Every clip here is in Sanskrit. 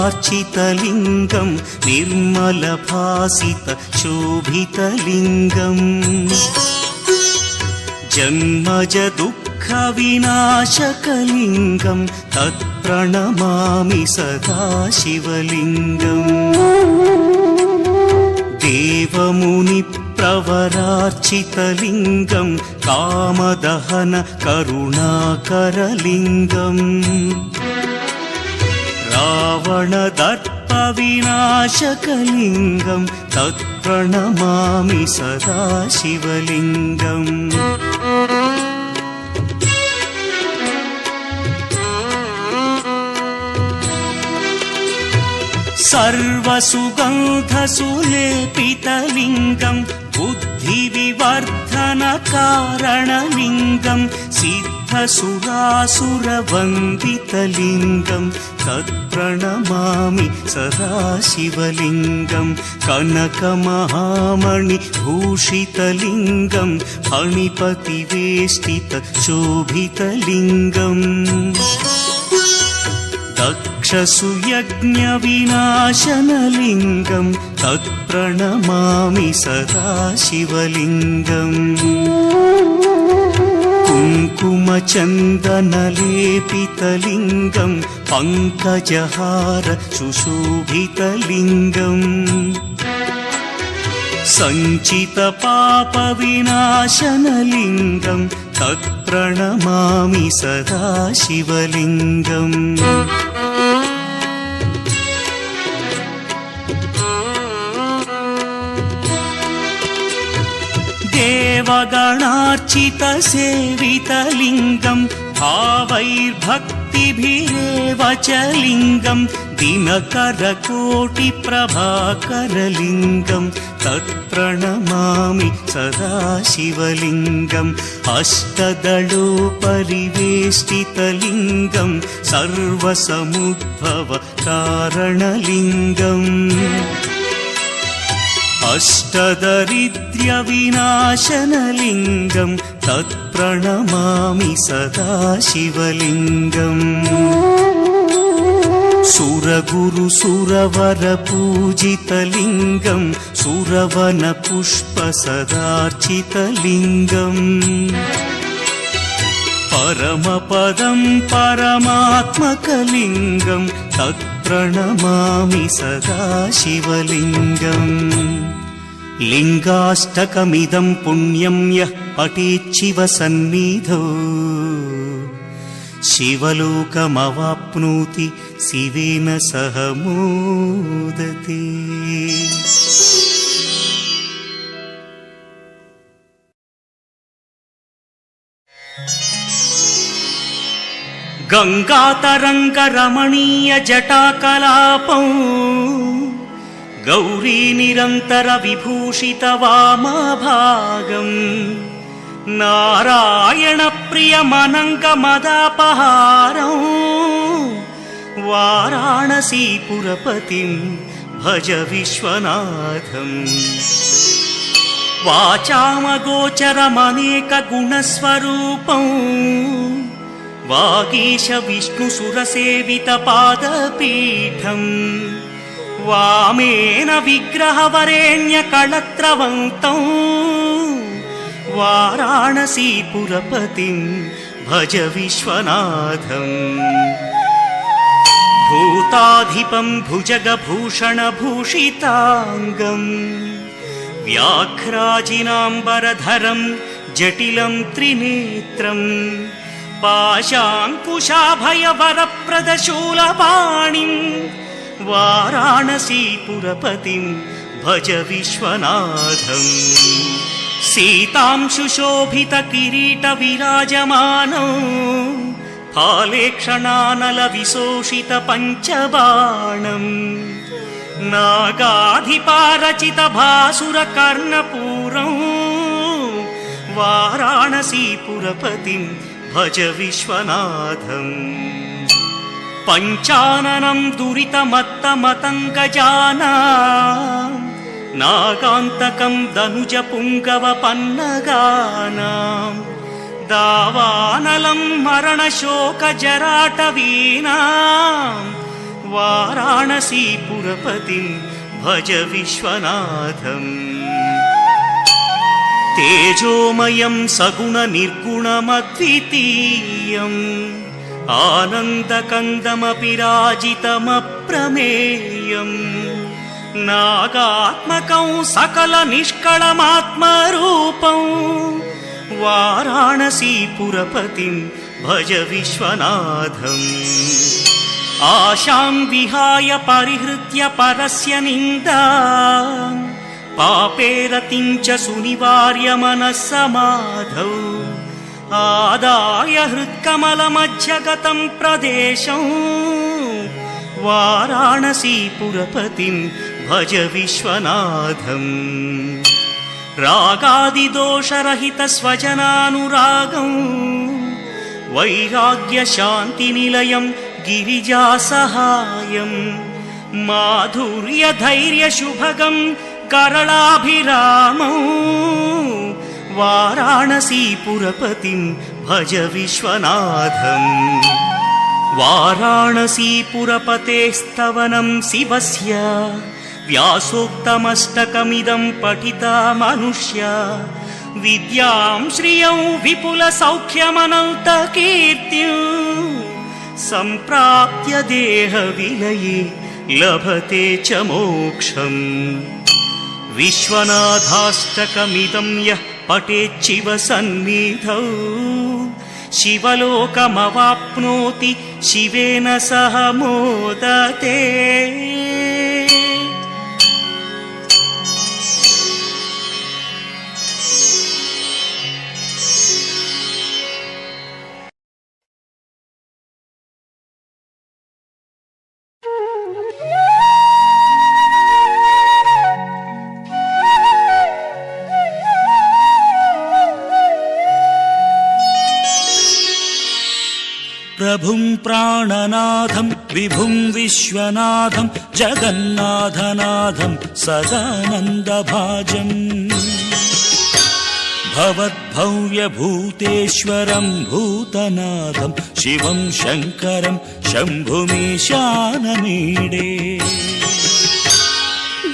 प्रवरार्चितलिङ्गं निर्मलभासितशोभितलिङ्गम् जन्मज दुःखविनाशकलिङ्गं तत्प्रणमामि सदा शिवलिङ्गम् देवमुनिप्रवरार्चितलिङ्गं कामदहन करुणाकरलिङ्गम् रावणदर्पविनाशकलिङ्गं तत्प्रणमामि सदा शिवलिङ्गम् सर्वसुगन्धसुलेपितलिङ्गं बुद्धिविवर्धनकारणलिङ्गं सिद्धसुरासुरवन्दितलिङ्गं तत्प्रणमामि सदा शिवलिङ्गं कनकमहामणिभूषितलिङ्गं फणिपतिवेष्टितशोभितलिङ्गम् दक्षसुयज्ञविनाशनलिङ्गं तत्प्रणमामि सदा शिवलिङ्गम् कुङ्कुमचन्दनलेपितलिङ्गं पङ्कजहार सुशोभितलिङ्गम् सञ्चितपापविनाशनलिङ्गं तत्प्रणमामि सदा शिवलिङ्गम् देवगणार्चितसेवितलिङ्गं भावैर्भक्तिभिरेव च लिङ्गं दिनकरकोटिप्रभाकरलिङ्गं तत्प्रणमामि सदा शिवलिङ्गम् अष्टदलोपरिवेष्टितलिङ्गं सर्वसमुद्भवकारणलिङ्गम् अष्टदरिद्र्यविनाशनलिङ्गं तत्प्रणमामि सदा शिवलिङ्गम् सुरगुरुसुरवरपूजितलिङ्गं सुरवनपुष्पसदार्चितलिङ्गम् परमपदं परमात्मकलिङ्गं तत्प्रणमामि सदा शिवलिङ्गम् लिङ्गाष्टकमिदं पुण्यं यः पठेच्छिवसन्निधौ शिवलोकमवाप्नोति शिवेन सह मोदते। गङ्गातरङ्गरमणीयजटाकलापं गौरीनिरन्तरविभूषितवामभागम् नारायणप्रियमनङ्गमदापहारं वाराणसीपुरपतिं भज विश्वनाथम् वाचामगोचरमनेकगुणस्वरूपं वागीश विष्णुसुरसेवितपादपीठम् वामेन विग्रहवरेण्यकळत्रवन्तं वाराणसीपुरपतिं भज विश्वनाथम् भूताधिपं भुजगभूषणभूषिताङ्गम् व्याघ्राजिनाम्बरधरं जटिलं त्रिनेत्रम् पाशाङ्कुशाभयवरप्रदशूलपाणिं वाराणसीपुरपतिं भज विश्वनाथम् सीतां सुशोभितकिरीटविराजमानौ फालेक्षणानलविशोषितपञ्चबाणम् नागाधिपारचितभासुरकर्णपूरं वाराणसीपुरपतिं भज विश्वनाथम् पञ्चाननं दुरितमत्तमतङ्गजानां नागान्तकं दनुजपुङ्गवपन्नगानां दावानलं मरणशोकजराटवीनां वाराणसीपुरपतिं भज विश्वनाथम् तेजोमयं सगुणनिर्गुणमद्वितीयम् आनन्दकन्दमपि राजितमप्रमेयम् नागात्मकं सकलनिष्कळमात्मरूपं वाराणसीपुरपतिं भज विश्वनाथम् आशां विहाय परिहृत्य परस्य निन्दा पापेरतिं च सुनिवार्य मनस्समाधौ आदाय हृत्कमलमध्यगतं प्रदेशं वाराणसीपुरपतिं भज विश्वनाथम् रागादिदोषरहितस्वजनानुरागं वैराग्यशान्तिनिलयं गिरिजासहायं माधुर्यधैर्यशुभगं करलाभिरामौ वाराणसीपुरपतिं भज विश्वनाथम् वाराणसीपुरपतेस्तवनं शिवस्य व्यासोक्तमष्टकमिदं पठिता मनुष्या विद्यां श्रियं विपुलसौख्यमनन्तकीर्तिं सम्प्राप्य देहविलये लभते च मोक्षम् विश्वनाथाष्टकमिदं यः पठेच्छिव सन्निधौ शिवलोकमवाप्नोति शिवेन सह मोदते प्रभुं प्राणनाथं विभुं विश्वनाथं जगन्नाथनाथं सदानन्दभाजम् भवद्भव्यभूतेश्वरं भूतनाथं शिवं शङ्करं शम्भुमीशानमीडे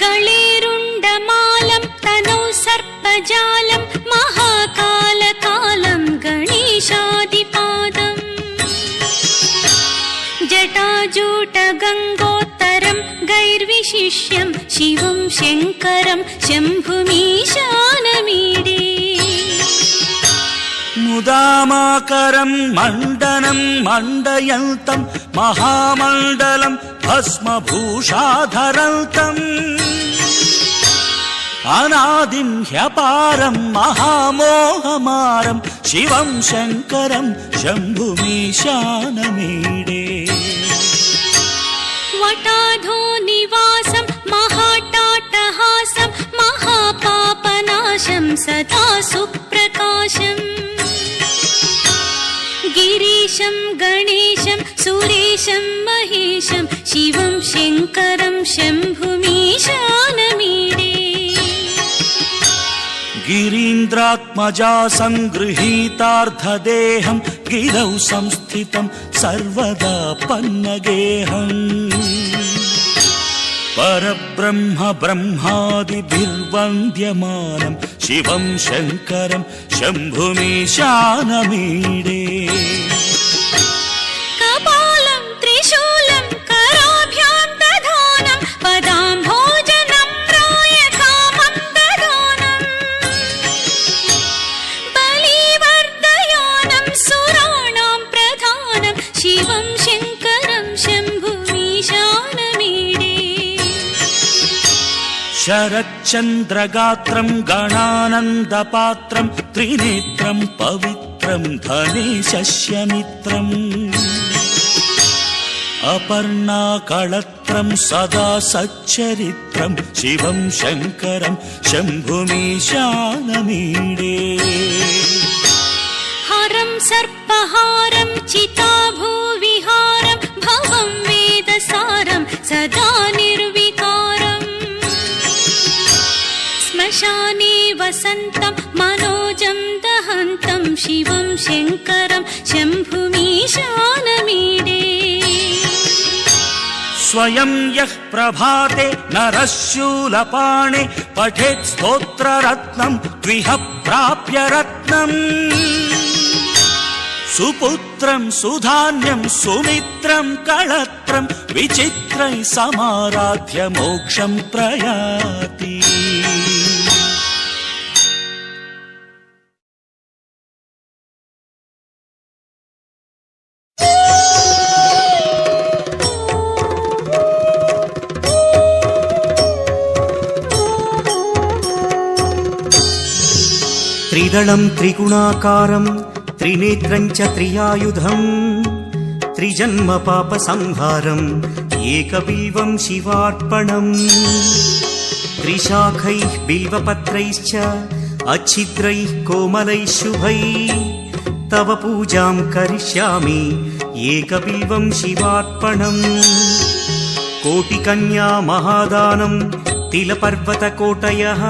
गळेरुण्डमालं तनौ सर्पजालं महाकालकालं गणेशादिपादम् जटाजूटगङ्गोत्तरं गैर्विशिष्यं शिवं शङ्करं शम्भुमीशानमीडे मुदामाकरं मण्डनं मण्डयन्तं महामण्डलं भस्मभूषाधरन्तम् अनादिं ह्यपारं महामोहमारं शिवं शङ्करं शम्भुमीशानमीडे वटाधो निवासं महाटाटहासं महापापनाशं सदा सुप्रकाशम् गिरीशं गणेशं सुरेशं महेशं शिवं शङ्करं शम्भुमीशानमीडे गिरीन्द्रात्मजा सङ्गृहीतार्धदेहं गिरौ संस्थितं सर्वदा पन्नगेहम् परब्रह्म ब्रह्मादिभिर्वन्द्यमानं शिवं शङ्करं शम्भुमीशानमीडे कपालं त्रिशूलं कराभ्यां दधानं पदाम्भोजनम्राय कामं ददानं बलिवर्धयानं सुराणां प्रधानं शिवं शङ्करं शम्भुमीशानमीडे शरच्चन्द्रगात्रं गणानन्दपात्रं त्रिनेत्रं पवित्रं धनेशस्यमित्रम् अपर्णाकळत्रं सदा सच्चरित्रं शिवं शङ्करं शम्भुमीशानमीडे हरं सर्पहारं चिताभूविहारं भवं वेदसारं सदा निर्विकारम् श्मशाने वसन्तं मनोजं दहन्तं शिवं शङ्करं शम्भुमीशानमीडे स्वयं यः प्रभाते नरः शूलपाणे पठेत् स्तोत्ररत्नं द्विह प्राप्य रत्नम् सुपुत्रं सुधान्यं सुमित्रं कळत्रं विचित्रैः समाराध्य मोक्षं प्रयाति। त्रिदलं त्रिगुणाकारं त्रिनेत्रं च त्रियायुधं त्रिजन्म पापसंहारम् एकबिल्वं शिवार्पणम् त्रिशाखैः बिल्वपत्रैश्च अच्छिद्रैः कोमलैः शुभैः तव पूजां करिष्यामि एकबिल्वं शिवार्पणम् कोटिकन्या महादानं तिलपर्वतकोटयः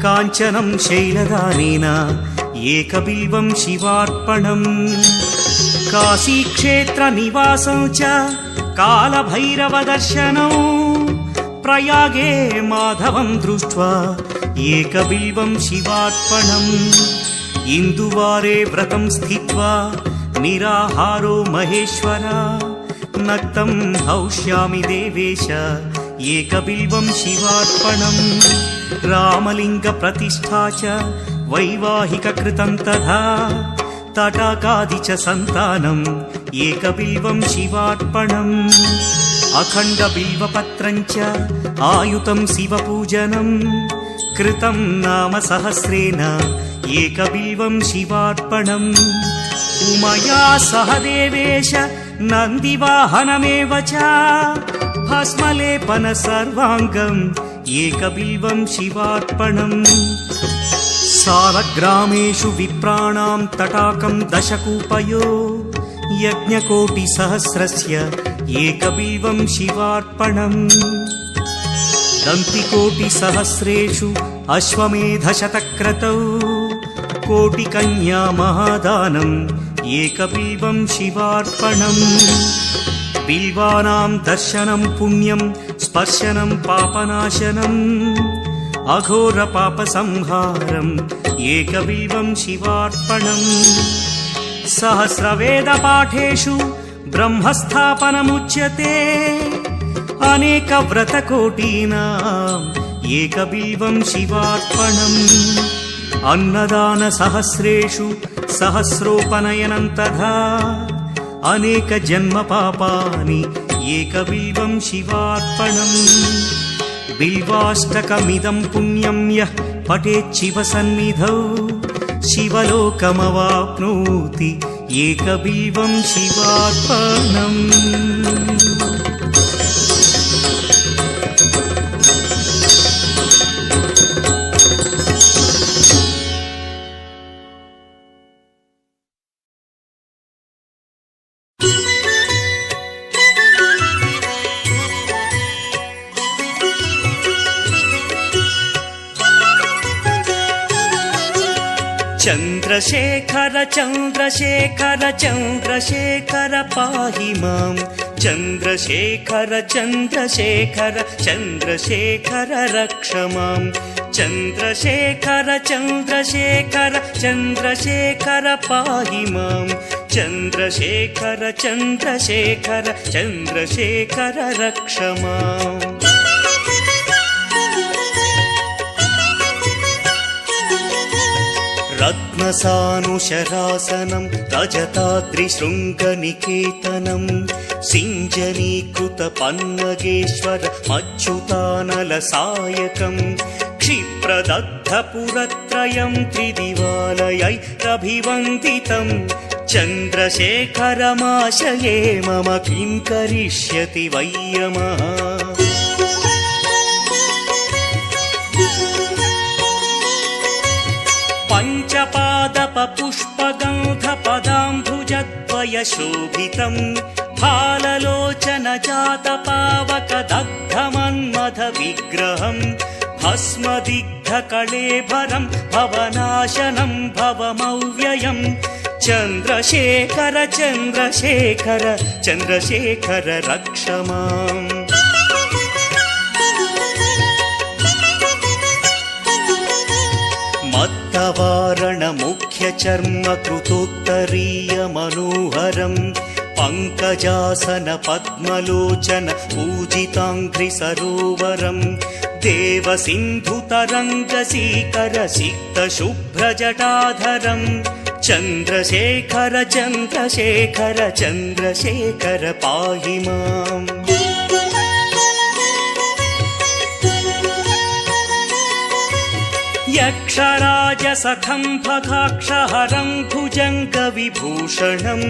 काञ्चनं शैलदानेन एकबिल्वं शिवार्पणम् काशीक्षेत्रनिवासं च कालभैरवदर्शनौ प्रयागे माधवं दृष्ट्वा एकबिल्वं शिवार्पणम् इन्दुवारे व्रतं स्थित्वा निराहारो महेश्वर नक्तं हौष्यामि देवेश एकबिल्वं शिवार्पणम् रामलिङ्गप्रतिष्ठा च वैवाहिककृतं तथा तटाकादि च सन्तानम् एकबिल्वं शिवार्पणम् अखण्डबिल्वपत्रं च आयुतं शिवपूजनम् कृतं नाम सहस्रेण एकबिल्वं शिवार्पणम् उमया सह देवेश नन्दिवाहनमेव च भस्मलेपन सर्वाङ्गम् एकबिल्वं शिवार्पणम् सालग्रामेषु विप्राणां तटाकं दशकूपयो यज्ञकोटिसहस्रस्य एकबिल्वं शिवार्पणम् दन्तिकोटिसहस्रेषु अश्वमेधशतक्रतौ कोटिकन्या महादानम् एकबिल्वं शिवार्पणम् बिल्वानां दर्शनं पुण्यं स्पर्शनं पापनाशनम् अघोरपापसंहारम् एकबिल्वं शिवार्पणम् सहस्रवेदपाठेषु ब्रह्मस्थापनमुच्यते अनेकव्रतकोटीनाम् एकबिल्वं शिवार्पणम् अन्नदानसहस्रेषु सहस्रोपनयनं तथा अनेकजन्मपापानि एकबिल्वं शिवार्पणम् बिल्वाष्टकमिदं पुण्यं यः पठेत् शिवसन्निधौ शिवलोकमवाप्नोति एकबिल्वं शिवार्पणम्। चन्द्रशेखर चन्द्रशेखर चन्द्रशेखर पाहि मां चन्द्रशेखर चन्द्रशेखर चन्द्रशेखर रक्ष मां चन्द्रशेखर चन्द्रशेखर चन्द्रशेखर पाहि मां चन्द्रशेखर चन्द्रशेखर चन्द्रशेखर रक्ष माम्। रत्नसानुशरासनं रजताद्रिशृङ्गनिकेतनं सिञ्जनीकृतपन्नगेश्वर मच्युतानलसायकं क्षिप्रदग्धपुरत्रयं त्रिदिवालयैरभिवन्दितं चन्द्रशेखरमाशये मम किं करिष्यति वै यमः। पञ्चपादपपुष्पगन्धपदाम्भुजद्वयशोभितं फाललोचनजातपावकदग्धमन्मथविग्रहं भस्मदिग्धकळेभरं भवनाशनं भवमव्ययं चन्द्रशेखर चन्द्रशेखर चन्द्रशेखर रक्ष माम् मत्तवारण मुख्य चर्म कृतोत्तरीय मनोहरम् पङ्कजासन पद्मलोचन पूजिताङ्घ्रि सरोवरम् देव सिन्धुतरङ्गसीकर सिक्त शुभ्रजटाधरम् चन्द्रशेखर चन्द्रशेखर चन्द्रशेखर पाहि माम् यक्षराजसखं भगाक्षहरं भुजङ्गविभूषणम्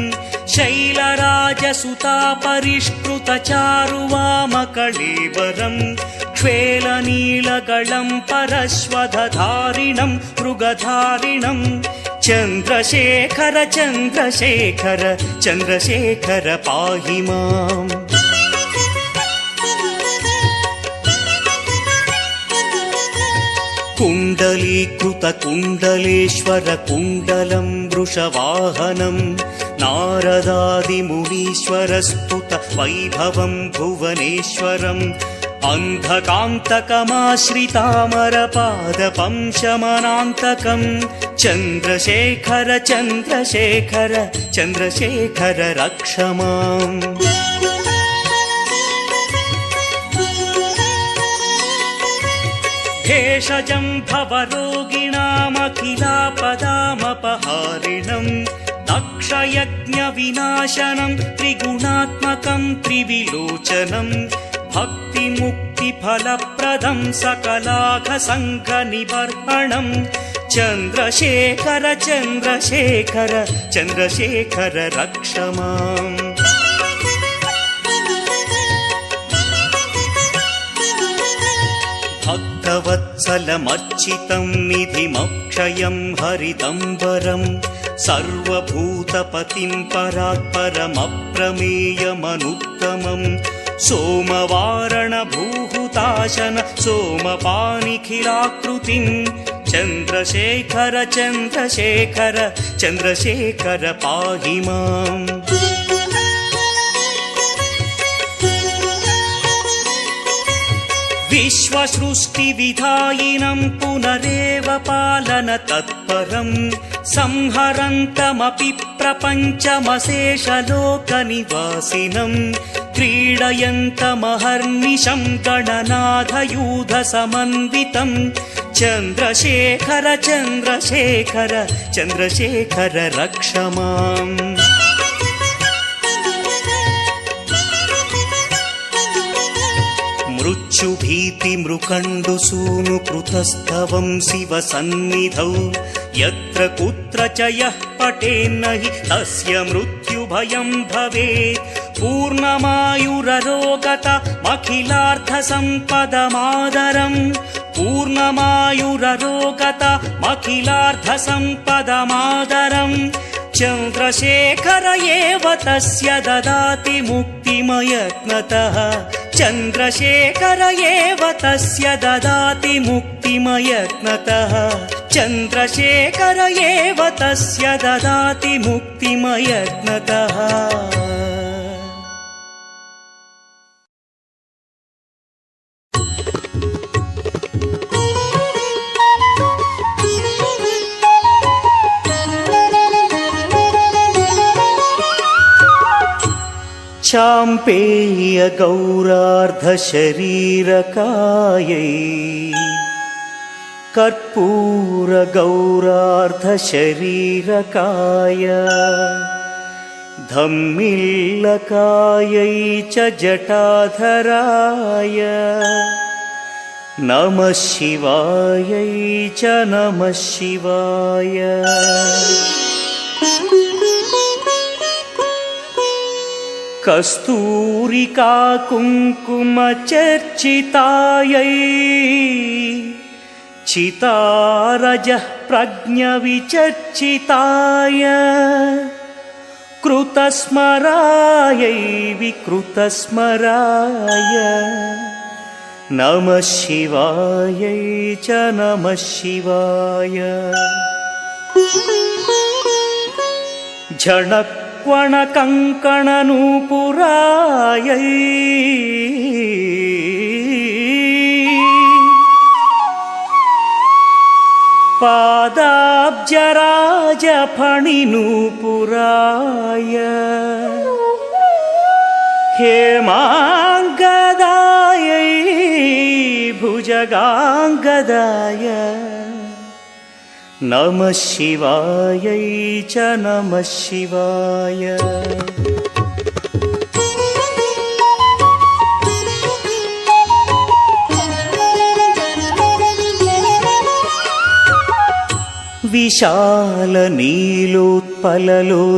शैलराजसुतापरिष्कृतचारुवामकळेबरम् क्ष्वेलनीलगळं परश्वधधारिणं मृगधारिणम् चन्द्रशेखर चन्द्रशेखर चन्द्रशेखर पाहि माम् कुण्डलीकृत कुण्डलेश्वर कुण्डलं वृषवाहनम् नारदादिमुनीश्वरस्तुत वैभवं भुवनेश्वरम् अन्धकान्तकमाश्रितामरपादपं शमनान्तकम् चन्द्रशेखर चन्द्रशेखर चन्द्रशेखर रक्ष माम् भेषजं भवरोगिणामखिलापदामपहारिणम् दक्षयज्ञविनाशनं त्रिगुणात्मकं त्रिविलोचनम् भक्तिमुक्तिफलप्रदं सकलाघसङ्घनिबर्हणम् चन्द्रशेखर चन्द्रशेखर चन्द्रशेखर रक्ष माम् भक्तवत्सलमर्चितं निधिमक्षयं हरिदम्बरम् सर्वभूतपतिं परात्परमप्रमेयमनुत्तमम् सोमवारणभूहुताशन सोमपानिखिलाकृतिम् चन्द्रशेखर चन्द्रशेखर चन्द्रशेखर पाहि माम् विश्वसृष्टिविधायिनं पुनरेव पालन तत्परम् संहरन्तमपि प्रपञ्चमशेषलोकनिवासिनम् क्रीडयन्तमहर्निशं गणनाथयूधसमन्वितम् चन्द्रशेखर चन्द्रशेखर चन्द्रशेखर रक्ष माम् मृत्युभीति मृकण्डुसूनु कृतस्तवं शिव सन्निधौ यत्र कुत्र च यः पठेन्न हि तस्य मृत्युभयं भवेत् पूर्णमायुररोगतमखिलार्थसम्पदमादरम् पूर्णमायुररोगतमखिलार्थसम्पदमादरम् चन्द्रशेखर एव तस्य ददाति मुक्तिमयत्नतः चन्द्रशेखर एव तस्य ददाति मुक्तिमयत्नतः चन्द्रशेखर एव तस्य ददाति मुक्तिमयत्नतः चाम्पेय गौरार्धशरीरकायै कर्पूर गौरार्धशरीरकाय धम्मिल्लकायै च जटाधराय नमः शिवायै च नमः शिवाय कस्तूरिका कुङ्कुमचर्चितायै चितारजः प्रज्ञविचर्चिताय कृतस्मरायै विकृतस्मराय नमः शिवायै च नमः शिवाय झणक्वणकङ्कणनूपुरायै पादाब्जराजफणिनूपुराय हेमाङ्गदायै भुजगाङ्गदाय नमः शिवायै च नमः शिवाय।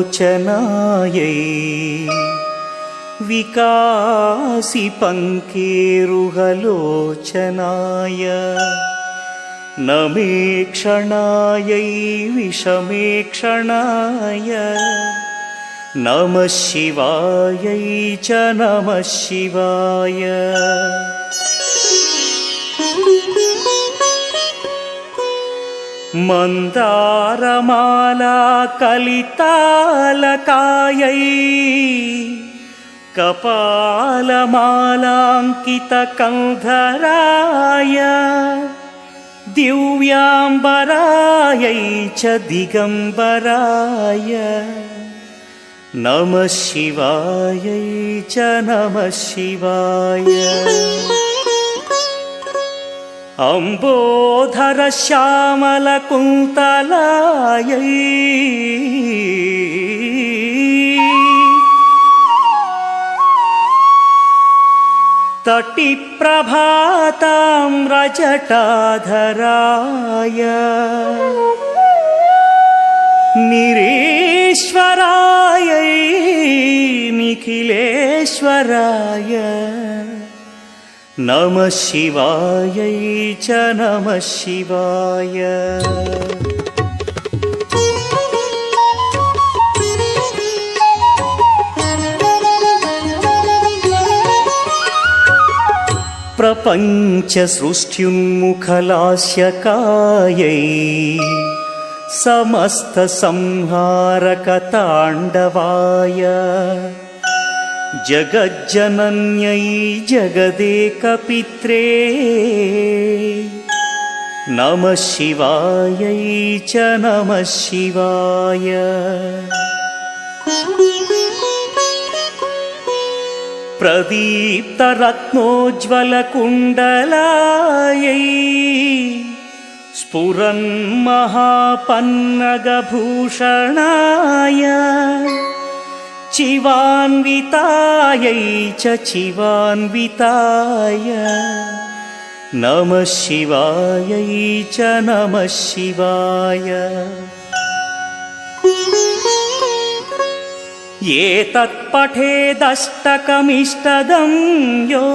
विशालनीलोत्पललोचनायै विकासिपङ्केरुहलोचनाय नमेक्षणायै विषमेक्षणाय नमः शिवायै च नमः शिवाय। मन्दारमाला कलितालकायै कपालमालाङ्कितकन्धराय दिव्याम्बरायै च दिगम्बराय नमः शिवायै च नमः शिवाय। अम्बोधरश्यामलकुन्तलायै तटिप्रभाताम्रजटाधराय निरीश्वरायै निखिलेश्वराय नमः शिवायै च नमः शिवाय। प्रपञ्चसृष्ट्युन्मुखलास्यकायै समस्तसंहारकताण्डवाय जगज्जनन्यै जगदेकपित्रे नमः शिवायै च नमः शिवाय। प्रदीप्तरत्नोज्ज्वलकुण्डलायै स्फुरन्महापन्नगभूषणाय चिवान्वितायै च चिवान्विताय नमः शिवायै च नमः शिवाय। एतत्पठेदष्टकमिष्टदं यो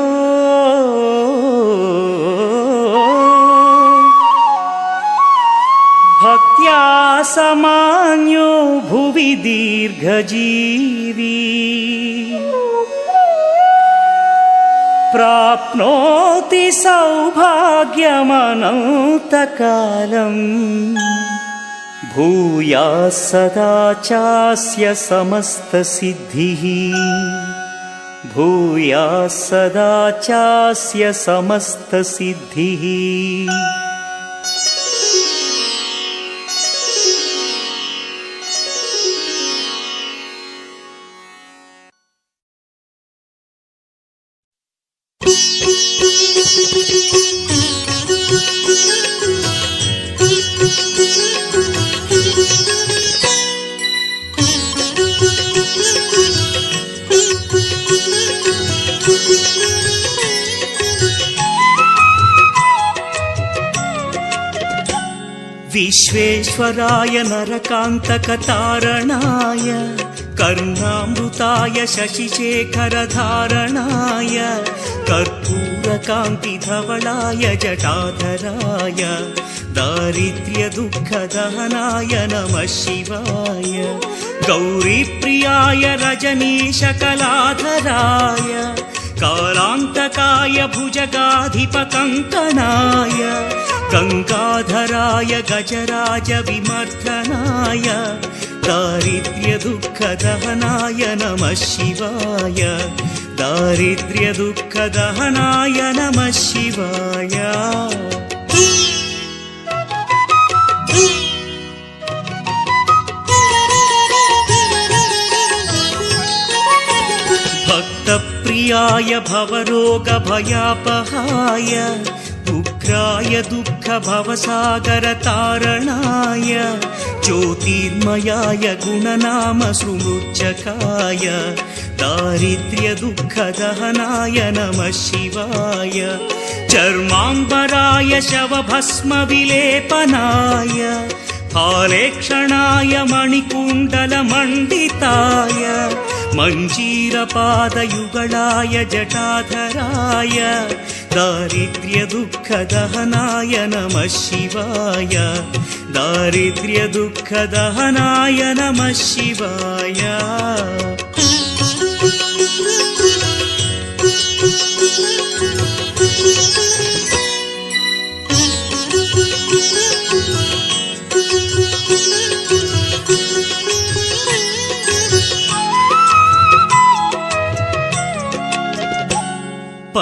भक्त्या समान्यो भुवि दीर्घजीवी प्राप्नोति सौभाग्यमनन्तकालम् भूयात् सदा चास्य समस्तसिद्धिः भूयात् सदा चास्य समस्तसिद्धिः। विश्वेश्वराय नरकान्तकतारणाय कर्णामृताय शशिशेखरधारणाय कर्पूरकान्तिधवलाय जटाधराय दारिद्र्यदुःखदहनाय नमः शिवाय। गौरीप्रियाय रजनीशकलाधराय कालान्तकाय भुजगाधिपकङ्कणाय गङ्गाधराय गजराज विमर्दनाय दारिद्र्यदुःखदहनाय नमः शिवाय दारिद्र्यदुःखदहनाय नमः शिवाय भक्तप्रियाय भवरोगभयापहाय उग्राय दुःखभवसागरतारणाय ज्योतिर्मयाय गुणनामसुमृच्छकाय दारिद्र्यदुःखदहनाय नमः शिवाय चर्माम्बराय शवभस्मविलेपनाय फालेक्षणाय मणिकुण्डलमण्डिताय मञ्जीरपादयुगलाय जटाधराय दारिद्र्यदुःखदहनाय नमः शिवाय दारिद्र्यदुःखदहनाय नमः शिवाय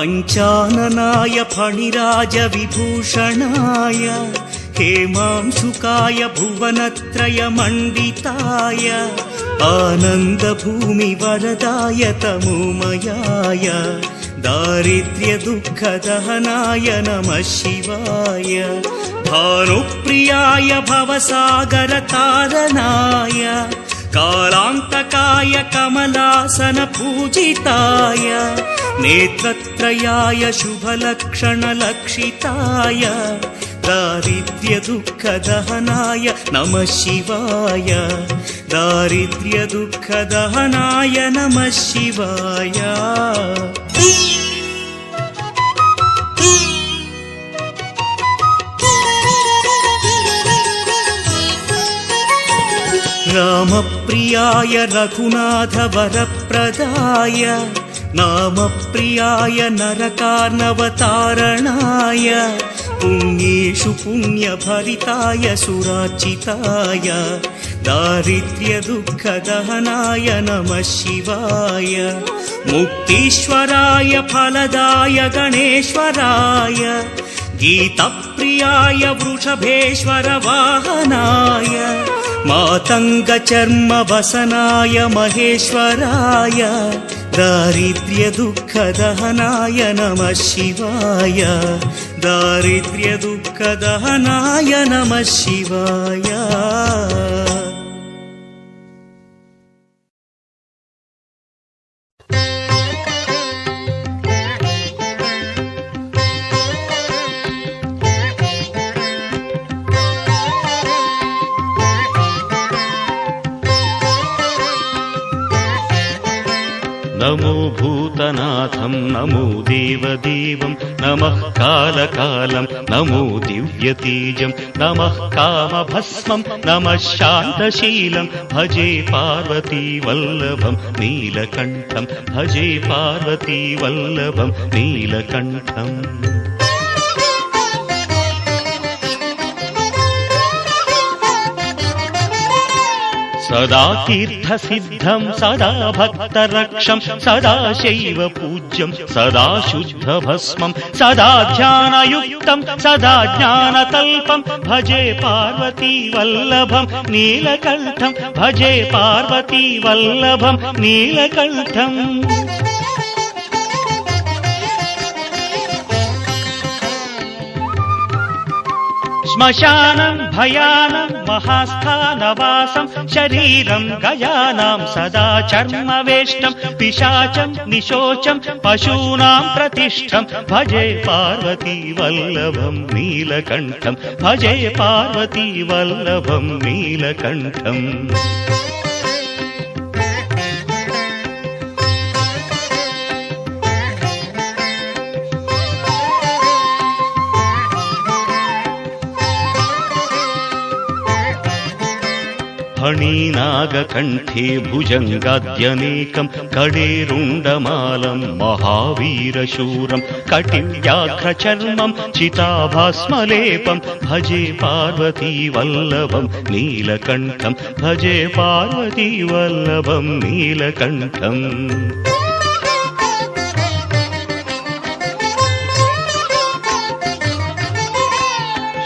पञ्चाननाय फणिराजविभूषणाय हेमांशुकाय भुवनत्रयमण्डिताय आनन्दभूमिवरदाय तमोमयाय दारिद्र्यदुःखदहनाय नमः शिवाय भानुप्रियाय भवसागरतारणाय कालान्तकाय कमलासनपूजिताय नेत्रत्रयाय शुभलक्षणलक्षिताय दारिद्र्यदुःखदहनाय नमः शिवाय दारिद्र्यदुःखदहनाय नमः शिवाय रामप्रियाय रघुनाथवरप्रदाय नामप्रियाय नरकार्णवतारणाय पुण्येषु पुण्यभरिताय सुरार्चिताय दारिद्र्यदुःखदहनाय नमः शिवाय मुक्तीश्वराय फलदाय गणेश्वराय गीतप्रियाय वृषभेश्वर वाहनाय मातङ्गचर्मवसनाय महेश्वराय दारिद्र्यदुःखदहनाय नमः शिवाय दारिद्र्यदुःखदहनाय नमः शिवाय नमो भूतनाथं नमो देवदेवं नमः कालकालं नमो दिव्यतेजं नमः कामभस्मं नमः शान्तशीलं भजे पार्वतीवल्लभं नीलकण्ठं भजे पार्वतीवल्लभं नीलकण्ठम् सदा तीर्थसिद्धं सदा भक्तरक्षं सदा शैव पूज्यं सदा शुद्धभस्मं सदा ध्यानयुक्तं सदा ज्ञानतल्पं भजे पार्वतीवल्लभं नीलकण्ठं भजे पार्वतीवल्लभं नीलकण्ठम् श्मशानं भयानं महास्थानवासं शरीरं गयानां सदा चर्मवेष्टं पिशाचं निशोचं पशूनां प्रतिष्ठं भजे पार्वतीवल्लभं नीलकण्ठं भजे पार्वतीवल्लभं नीलकण्ठम् फणीनागकण्ठे भुजङ्गाद्यनेकं कडेरुण्डमालं महावीरशूरं कटिव्याघ्रचर्मं चिताभास्मलेपं भजे पार्वतीवल्लभं नीलकण्ठं भजे पार्वतीवल्लभं नीलकण्ठम्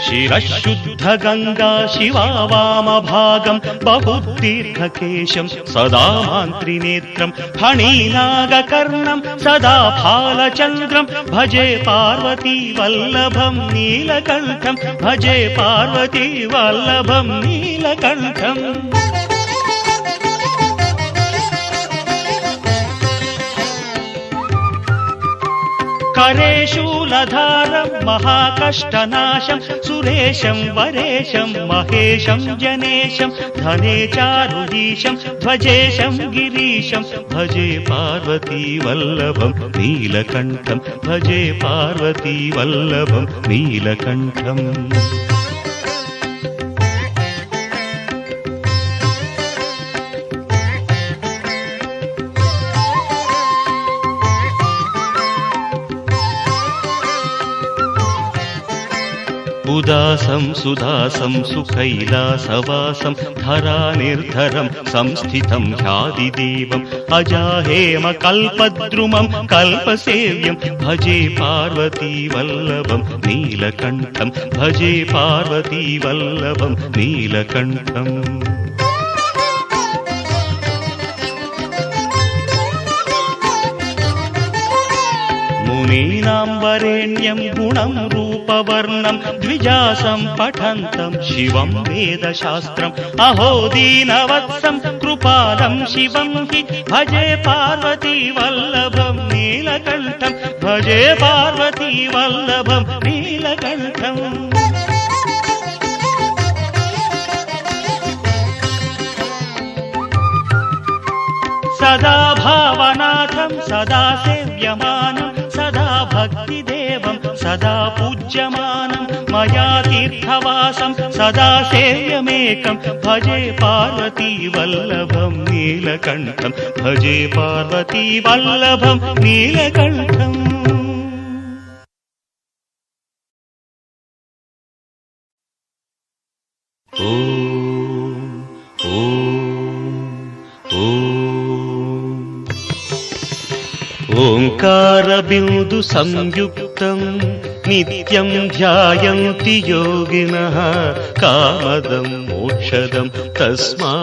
शिरशुद्धगङ्गा शिवा वामभागं बहुतीर्थकेशं सदा मान्त्रिनेत्रं फणीनागकर्णं सदा फालचन्द्रं भजे पार्वतीवल्लभं नीलकण्ठं भजे पार्वतीवल्लभं नीलकण्ठम् करेशूलधारं महाकष्टनाशं सुरेशं वरेशं महेशं जनेशं धने चारुदीशं ध्वजेशं गिरीशं भजे पार्वतीवल्लभं नीलकण्ठं भजे पार्वतीवल्लभं नीलकण्ठम् उदासं सुदासं सुकैलासवासं धरानिर्धरं संस्थितं ह्यादिदेवम् अजाहेमकल्पद्रुमं कल्पसेव्यं भजे पार्वतीवल्लभं नीलकण्ठं भजे पार्वतीवल्लभं नीलकण्ठम् मुनीनां वरेण्यं गुणं रूपवर्णं द्विजासं पठन्तं शिवं वेदशास्त्रम् अहो दीनवत्सं कृपालं शिवं हि भजे पार्वतीवल्लभं नीलकण्ठं भजे पार्वतीवल्लभं नीलकण्ठम् सदा भावनाथं सदा सेव्यमानं सदा भक्तिदेवं सदा पूज्यमानं मया तीर्थवासं सदा सेव्यमेकं भजे पार्वतीवल्लभं नीलकण्ठं भजे पार्वतीवल्लभं नीलकण्ठम् ओंकारबिंदु संयुक्तं नित्यं ध्यायन्ति योगिनः कामदं मोक्षदं तस्मादोंकाराय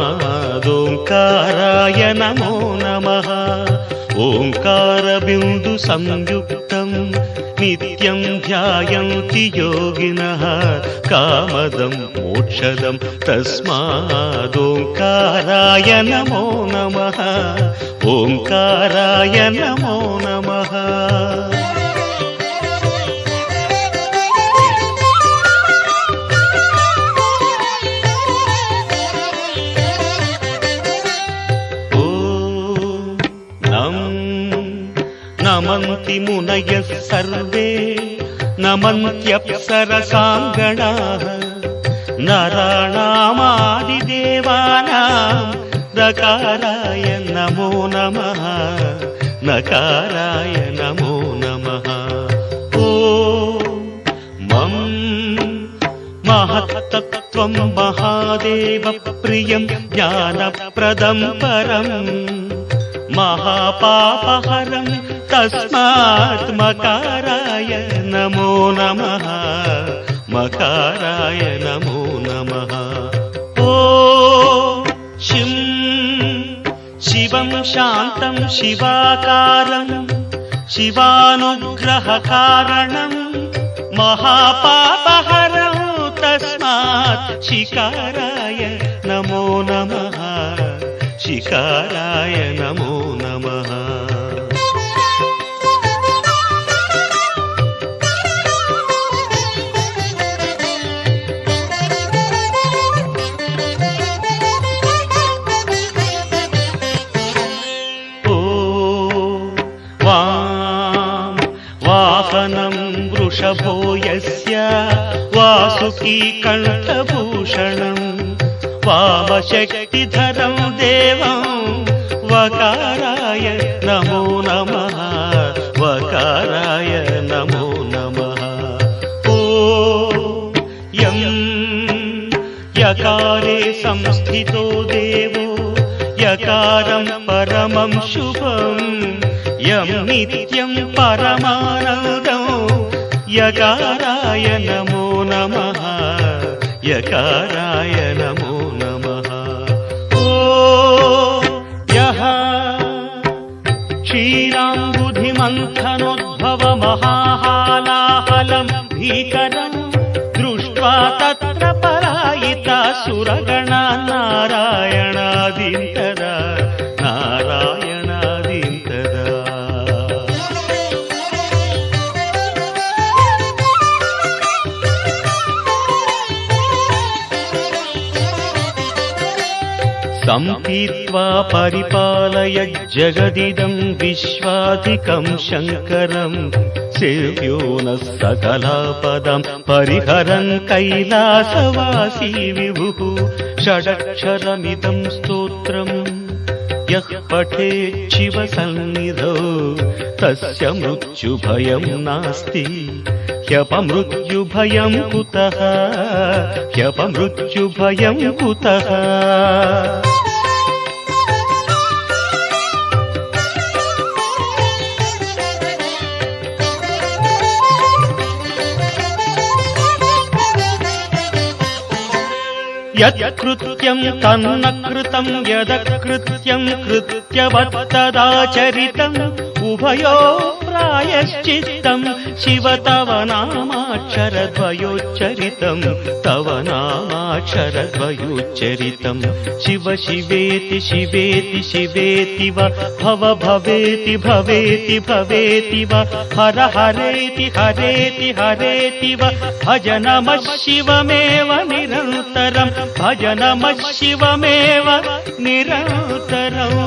नमो नमः ओंकारबिंदु संयुक्तं नित्यं ध्यायन्ति योगिनः कामदं मोक्षदं तस्मादोंकाराय नमो नमः ओंकाराय नमो नमः नमन्ति मुनयः सर्वे नमन्त्यप्सरसाङ्गणाः नराणामादिदेवानां नकाराय नमो नमः नकाराय नमो नमः ओ मम महत्तत्त्वं महादेवप्रियं ज्ञानप्रदं परं महापापहरं तस्मात् मकाराय नमो नमः मकाराय नमो नमः ओ शिवं शान्तं शिवाकारं शिवानुग्रहकारणं महापापहरं तस्मात् शिकाराय नमो नमः शिकाराय नमो नमः वाहनं वृषभो यस्य वासुकी कण्ठभूषणं वामशक्तिधरं देवं वकाराय नमो नमः वकाराय नमो नमः ॐ यं यकारे संस्थितो देवो यकारं परमं शुभं यं नित्यं परमानन्दं यकाराय नमो नमः यकाराय नमो नमः ॐ यः क्षीराम्बुधिमन्थनोद्भवमहाहालाहलं भीकरं दृष्ट्वा तत्र पलायिता सुरगणा नारायणादीं तदा नारायणादीं तदा सम्पीत्वा परिपालय जगदिदं विश्वाधिकं शङ्करं सेव्यो नः सकलापदं परिहरन् कैलासवासी विभुः षडक्षरमिदं स्तोत्रं यः पठेत् शिवसन्निधौ तस्य मृत्युभयं नास्ति ह्यपमृत्युभयं कुतः ह्यपमृत्युभयं कुतः यत्कृत्यं तन्न कृतं यदकृत्यं कृत्यवत्तदाचरितम् उभयो प्रायश्चित्तं शिव तव नामाक्षरद्वयोच्चरितं तव नामाक्षरद्वयोच्चरितं शिव शिवेति शिवेति शिवेति वा भव भवेति भवेति भवेति वा हर हरेति हरेति हरेति वा भज नमः शिवमेव निरन्तरं भज नमः शिवमेव निरन्तरम्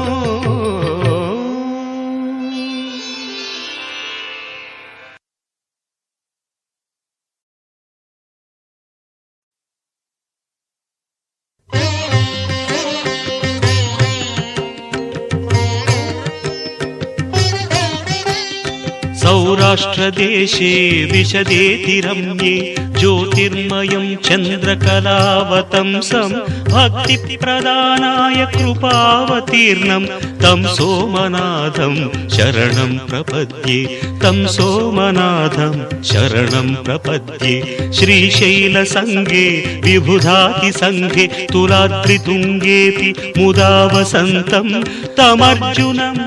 सौराष्ट्रदेशे विशदेति रम्ये ज्योतिर्मयं चन्द्रकलावतंसं भक्तिप्रदानाय कृपावतीर्णं तं सोमनाथं शरणं प्रपद्ये तं सोमनाथं शरणं प्रपद्ये श्रीशैलसङ्गे विबुधातिसङ्गे तुलाद्रितुङ्गेऽपि मुदा वसन्तं तमर्जुनं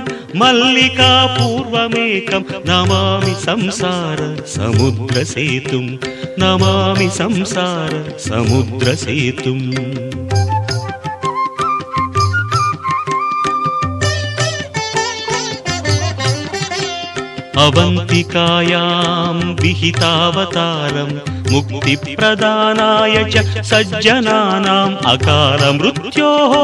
मल्लिकापूर्वमेकं नमामि संसार समुद्रसेतुं नमामि संसार समुद्रसेतुम् अवन्तिकायां विहितावतारं मुक्तिप्रदानाय च सज्जनानाम् अकालमृत्योः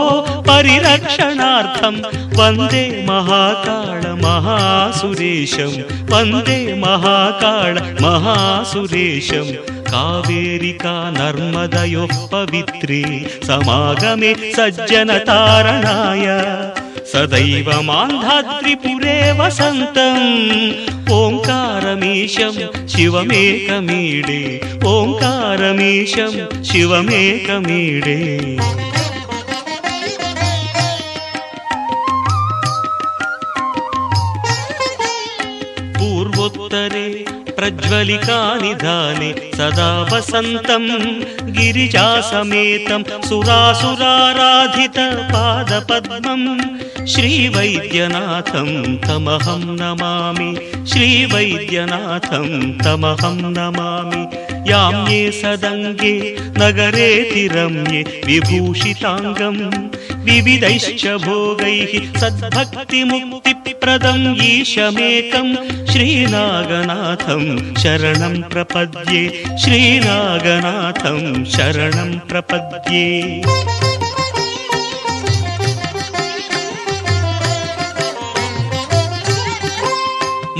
परिरक्षणार्थं वन्दे महाकाल महासुरेशं वन्दे महाकाल महासुरेशं कावेरिका नर्मदयोः पवित्रे समागमे सज्जनतारणाय सदैव मान्धात्रिपुरे वसन्तम् ओङ्कारमीशं शिवमेकमीडे ओङ्कारमीशं शिवमेकमीडे पूर्वोत्तरे प्रज्वलिकानिधाने सदा वसन्तं गिरिजासमेतं सुरासुराराधित पादपद्मं श्रीवैद्यनाथं तमहं नमामि श्रीवैद्यनाथं तमहं नमामि याम्ये सदङ्गे नगरेति रम्ये विभूषिताङ्गं विविधैश्च भोगैः सद्भक्तिमुक्तिप्रदं ईशमेकं श्रीनागनाथं शरणं प्रपद्ये श्रीनागनाथं शरणं प्रपद्ये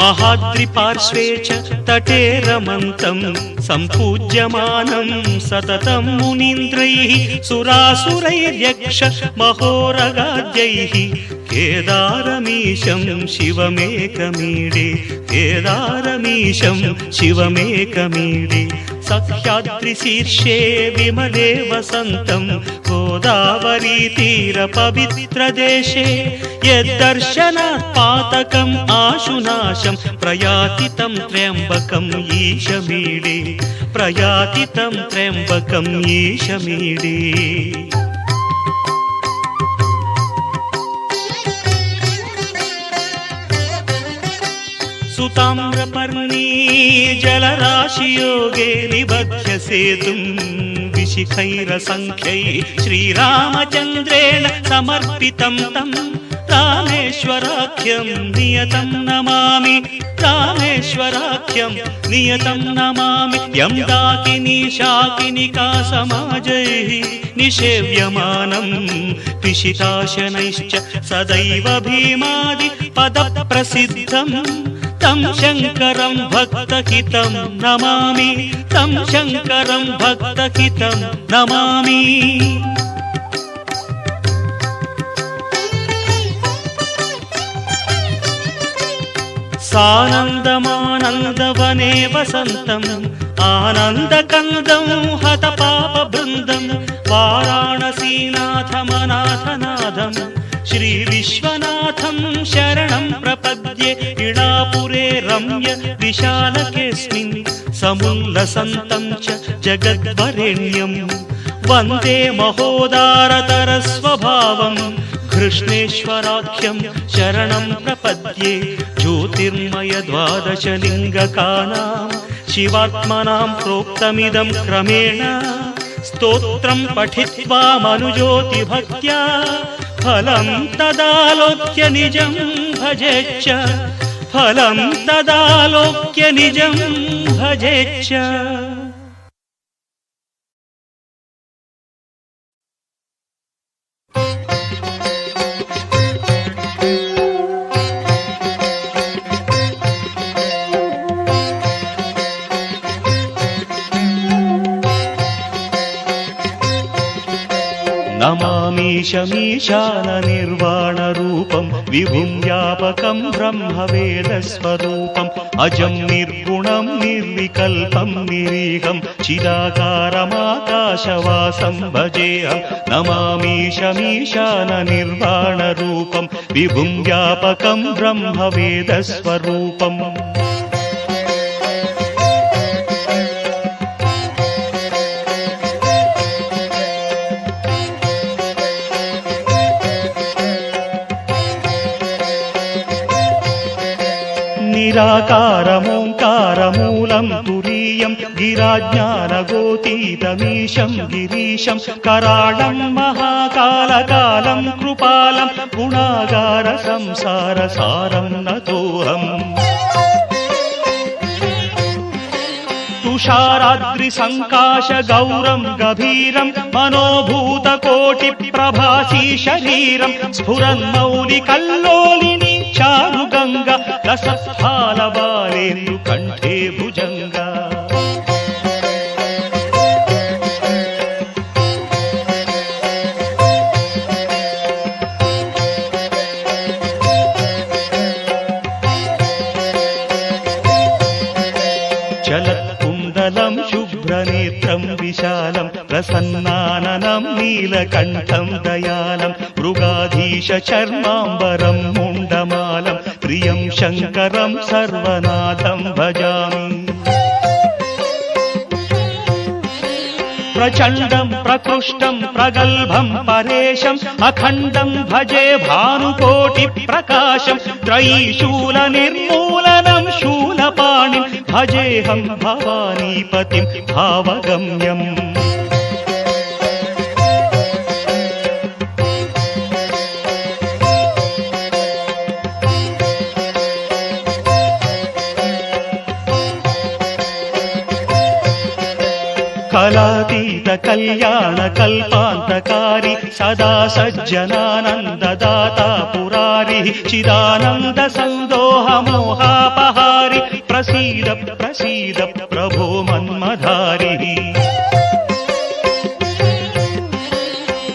महाद्रिपार्श्वे च तटे रमन्तं सम्पूज्यमानं सततं मुनीन्द्रैः सुरासुरैर्यक्ष महोरगाद्यैः केदारमीशं शिवमेकमीडे केदारमीशं शिवमेकमीडे सह्याद्रिशीर्षे विमले वसन्तं गोदावरीतीरपवित्रदेशे यद्दर्शनात् पातकम् आशुनाशं प्रयाति तं त्र्यम्बकम् ईशमीडे प्रयाति तं त्र्यम्बकम् ईशमीडे सुताम्रपर्णी जलराशियोगे निबध्य सेतुं विशिखैरसङ्ख्यै श्रीरामचन्द्रेण समर्पितं तं रामेश्वराख्यं नियतं नमामि रामेश्वराख्यं नियतं नमामि यं दाकिनी शाकिनिका समाजैः निषेव्यमानं पिशिताशनैश्च सदैव भीमादि पदप्रसिद्धं तं शङ्करं भक्तहितं नमामि तं शङ्करं भक्तहितं नमामि सानन्दमानन्दवने वसन्तम् आनन्दकन्दं हतपापबृन्दं वाराणसीनाथमनाथनाथं श्रीविश्वनाथं शरणं प्रपद्ये इडापुरे रम्य विशालकेऽस्मिन् समुल्लसन्तं च जगद्वरेण्यं वन्दे महोदारतरस्वभावं कृष्णेश्वराख्यं शरणं प्रपद्ये ज्योतिर्मय द्वादशलिङ्गकानां शिवात्मनां प्रोक्तमिदं क्रमेण स्तोत्रं पठित्वा मनुज्योतिभक्त्या फलं तदालोक्य निजं भजेच्च फलं तदालोक्य निजं भजेच्च नमामीशमीशाननिर्वाणरूपं विभुं व्यापकं ब्रह्मवेदस्वरूपम् अजं निर्गुणं निर्विकल्पं निरीहं चिदाकारमाकाशवासं भजेऽहं नमामीशमीशाननिर्वाणरूपं विभुं व्यापकं ब्रह्मवेदस्वरूपम् निराकारमोङ्कारमूलं तुरीयं गिराज्ञानगोतीतमीशं गिरीशं कराळं महाकालकालं कृपालं गुणागारसंसारसारं नतोऽहम् तुषाराद्रिसङ्काशगौरं गभीरं मनोभूतकोटिप्रभासी शरीरं स्फुरन्मौलिकल्लोलिनी चारुगङ्गा लसत्फालबालेन्दुकण्ठे भुजङ्गा चलत्कुण्डलं शुभ्रनेत्रं विशालं प्रसन्नाननं नीलकण्ठं दयालं मृगाधीशचर्माम्बरं मुण्डमालं प्रियं शङ्करं सर्वनाथं भजामि प्रचण्डं प्रकृष्टं प्रगल्भं परेशम् अखण्डं भजे भानुकोटिप्रकाशं त्रयीशूलनिर्मूलनं शूलपाणिं भजेऽहं भवानीपतिं भावगम्यम् कलातीत కళ్యాణ కల్పాంతకారి సదా సజ్జనానందదాతా పురారి చిదానంద సందోహ మోహాపహారి ప్రసీద ప్రసీద ప్రభో మన్మధారి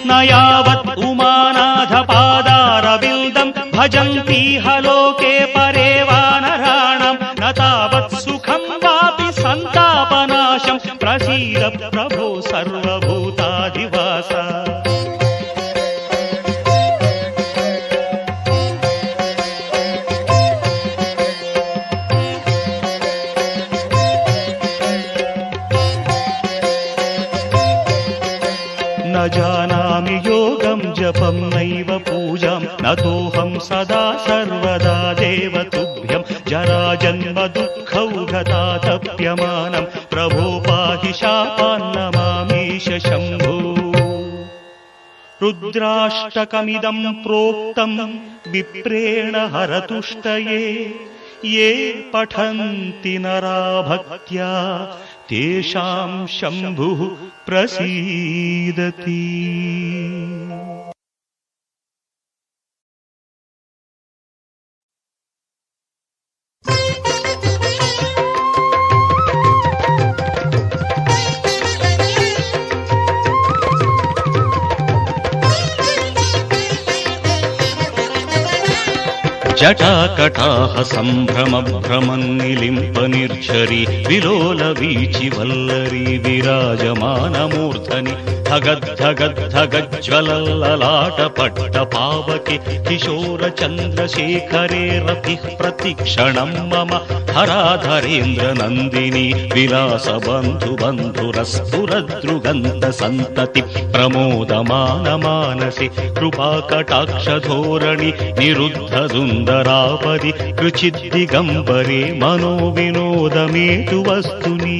నయావత్ ఉమానాథ పాదారవిందం భజంతీహ లోకే పరే వానరాణం న తావత్ సుఖం వాపి సంతాపనాశం ప్రసీద ప్రభో సర్వభూతాధివాస न जानामि योगं जपं नैव पूजां नतोऽहं सदा सर्वदा देव तुभ्यं जराजन्म दुःखौघतातप्यमानं प्रभो पाहि शापान्नमामीश शम्भो रुद्राष्टकमिदं प्रोक्तं विप्रेण हरतुष्टये ये पठन्ति नरा भक्त्या तेषां शम्भुः प्रसीदति। జటాకటాహ సంభ్రమ భ్రమన్నిలింప నిర్ఝరి విలోల వీచి వల్లరి విరాజమానమూర్ధని ధగద్ధగద్ధగజ్వలల్లలాట పట్ట పావకి కిశోర చంద్రశేఖరే రతి ప్రతిక్షణం మమ హరాధరేంద్ర నందిని విలాస బంధు బంధురస్ఫురదృగంత సంతతి ప్రమోదమాన మానసి కృపాకటాక్షధోరణి నిరుద్ధ సుందరాపది కృచిద్దిగంబరే మనో వినోదమేతు వస్తుని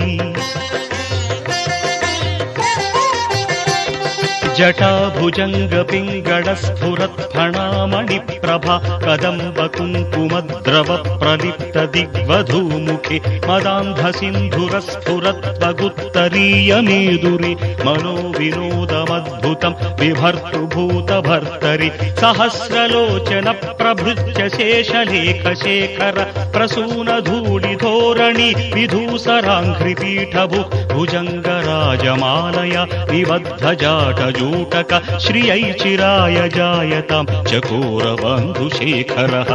జటాభుజంగ పింగళ స్ఫురత్ఫణామణి ప్రభ కదంబ కుంకుమద్రవ ప్రలిప్త దిగ్వధూముఖి మదాంధ సింధుర స్ఫురత్వగుత్తరీయ మేదురి మనో వినోదమద్భుతం విభర్తృభూత భర్తరి సహస్రలోచన ప్రభృత్య శేషలేఖ శేఖర ప్రసూన ధూళి ధోరణి విధూసరాంఘ్రి పీఠభు భుజంగరాజమాలయ నిబద్ధ జాట జూటక శ్రియై చిరాయ జాయతాం చకోర బంధుశేఖరః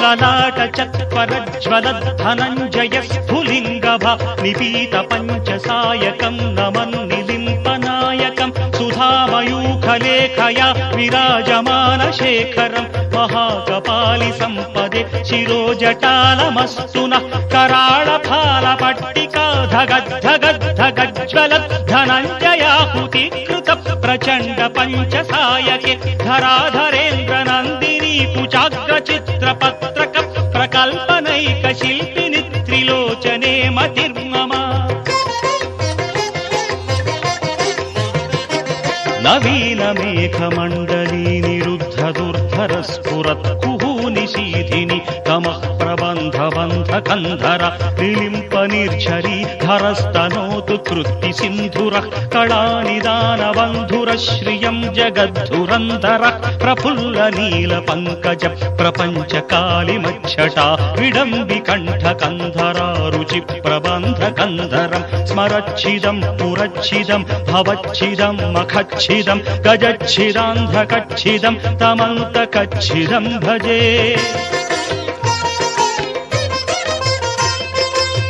లలాట చత్వరజ్వల ధనంజయ స్ఫులింగభ నిపీత పంచసాయకం నమన్నిలింపనాయకం సుధామయూఖలేఖయా విరాజమాన శేఖరం మహాకపాలి సంపదే శిరోజటాలమస్తు నః కరాళ ఫాల పట్టికా ధగద్ధగద్ధగజ్వల ధనంజయాహుతి కృత ప్రచండ పంచసాయకే ధరాధరేంద్ర నందిని కుచాగ్ర చిత్ర పత్రక ప్రకల్పనైక శిల్పిని త్రిలోచనే మతిర్మమ నవీన మేఘమండలీ నిరుద్ధ దుర్ధర స్ఫురత్ కుహూ నిశీధిని తమః ప్రబంధ బంధ కంధర నిలింప నిర్ఝరీ ధరస్తనోతు కృత్తి సింధురః కళానిదాన బంధుర శ్రియం జగద్ధురంధర ప్రఫుల్ల నీల పంకజ ప్రపంచ కాళిమచ్చటా విడంబి కంఠ కంధరా రుచి ప్రబంధ కంధరం స్మరచ్చిదం పురచ్చిదం భవచ్చిదం మఖచ్చిదం గజచ్చిదాంధ్రకచ్చిదం తమంతకచ్చిదం భజే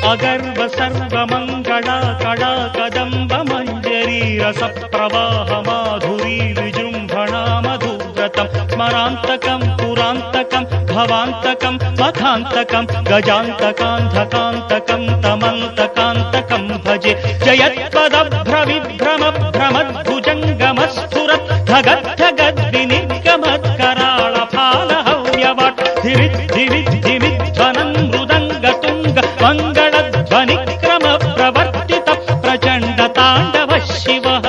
అగర్వ సర్వమంగళా కళా కదంబ మంజరీ రస ప్రవాహ మాధురీ విజృంభణా మధువ్రతం స్మరాంతకం పురాంతకం భవాంతకం మఖాంతకం గజాంతకాంధకాంతకం తమంతకాంతకం భజే జయత్పదభ్రవిభ్రమ భ్రమద్భుజంగమస్ఫురత్ ధగద్ధగద్వినిర్గమత్కరాళ ఫాల హవ్యవట్ ధివిద్ధివిద్ధివిధ్వనం మృదంగతుంగ మంగళధ్వనిక్రమ ప్రవర్తిత ప్రచండ తాండవ శివః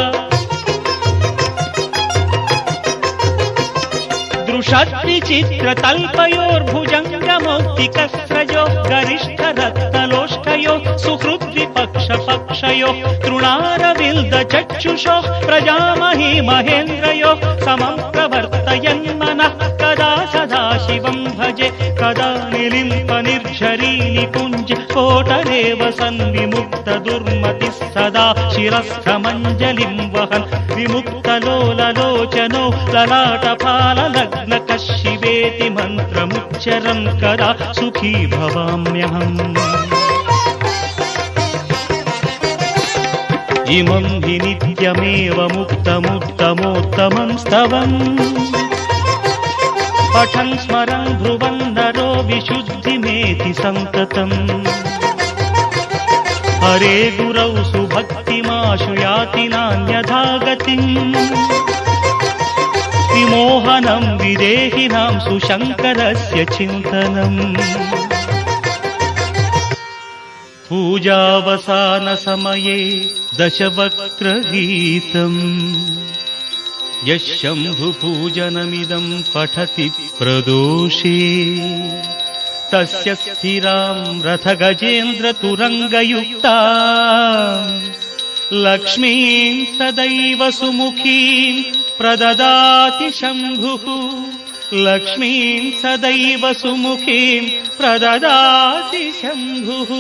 దృషద్విచిత్ర తల్పయోర్భుజంగమౌక్తికస్రజో గరిష్ఠ రత్నలోష్కయో पक्षयोः सुहृद्विपक्षपक्षयोः तृणारविल्दचक्षुषोः प्रजामही महेन्द्रयोः समं प्रवर्तयन्मनः कदा सदा शिवं भजे कदा निलिम्पनिर्झरी निकुञ्ज कोटरेव सन्विमुक्तदुर्मतिः सदा शिरस्थमञ्जलिं वहन् विमुक्तलोललोचनो ललाटफाललग्नकः शिवेति मन्त्रमुच्चरन् कदा सुखी भवाम्यहम् इमं हि नित्यमेव मुक्तमुत्तमोत्तमं स्तवम् पठन् स्मरन् ब्रुवन् नरो विशुद्धिमेति सन्ततम् हरे गुरौ सुभक्तिमाशु याति नान्यथा गतिम् विमोहनं विदेहिनां सुशङ्करस्य चिन्तनम् पूजावसानसमये दशवक्त्रगीतम् यः शम्भुपूजनमिदं पठति प्रदोषे तस्य स्थिरां रथगजेन्द्रतुरङ्गयुक्ता लक्ष्मीं सदैव सुमुखीं प्रददाति शम्भुः लक्ष्मीं सदैव सुमुखीं प्रददाति शम्भुः।